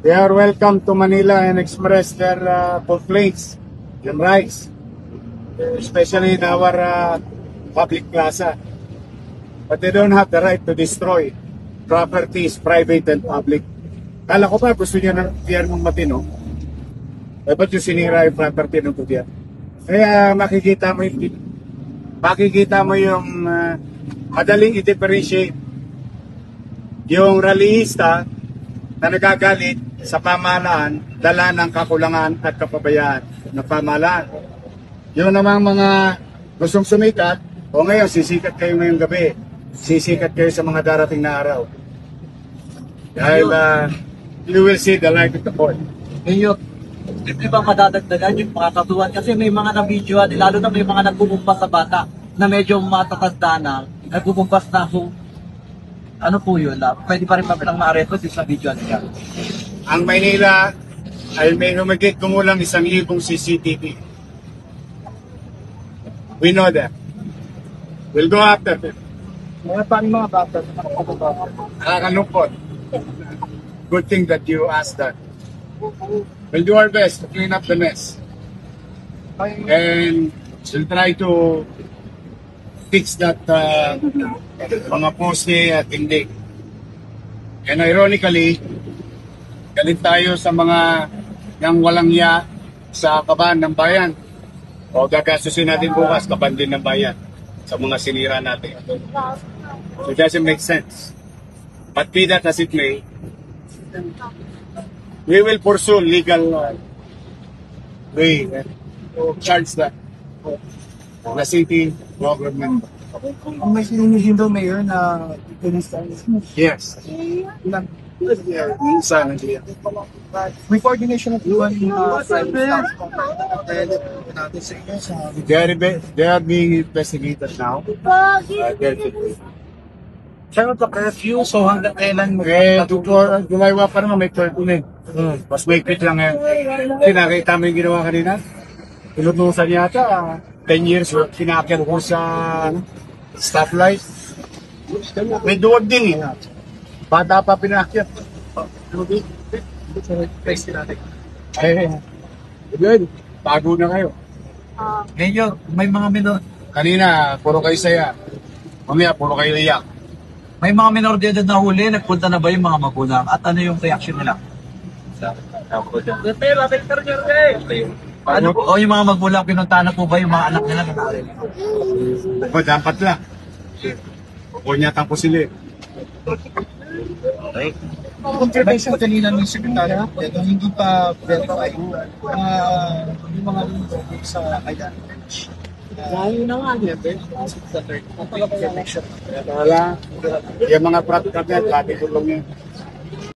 They are welcome to Manila and express their complaints and rights, especially in our public plaza. But they don't have the right to destroy properties, private and public. Kala ko pa gusto niya ng gobyernong matino. Eh, ba't yung sinira yung property ng gobyerno? Kaya makikita mo yung madaling i-differentiate yung rallyista na nagagalit sa pamahalaan, dala ng kakulangan at kapabayaan ng pamahalaan. Yun namang mga gustong sumikat, o ngayon sisikat kayo ngayong gabi, sisikat kayo sa mga darating na araw. Dahil you will see the light of the point. Ngayon, di ba madadagdagan yung mga katuwan? Kasi may mga na-videoan, lalo na may mga nagpupumpas sa bata na medyo matatanda na, nagpupumpas na. So, ano po yun? Pwede pa rin pabilang ma-aresto sa videoan niya. Ang Maynila ay may humigit kumulang 1,000 CCTV. We know that. We'll go after them. Mga bata. Nakakalungkot. Good thing that you asked that. We'll do our best to clean up the mess. And we'll try to fix that mga poste at hindi. And ironically, galit tayo sa mga yang walang ya sa kaban ng bayan. O gagastusin natin bukas kaban din ng bayan sa mga sinira natin. So it doesn't make sense. But be that as it may, we will pursue legal way to charge that the city government. Kung may sinunod daw mayor na Yes. Sana diyan. may coordination of UN They are being investigated now. Siya magpa-curfew, so hanggang kailan Gumawa pa naman, may turbulen. Mas maikpit lang ngayon. Nakita mo yung ginawa kanina? Tinutusan yata, 10 years pinakyan ko sa stoplight. May duwag din eh. Bata pa pinakyan. Good. Bago na kayo. Ngayon, may mga minor, Kanina, puro kayo saya. Mamaya, puro kayo iyak. may mga minor de edad na huli, nagpunta na ba yung mga magulang? At ano yung reaction nila? Ano po, o yung mga magulang, pinunta na po ba yung mga anak nila na narin? O, dapat lang. Kunyatan po sila. Okay. Confirmation kanina ng sekretary hindi pa verify yung mga sa kaya. Layo na nga. Wala. Yung mga practical yan, lati ko lang yun.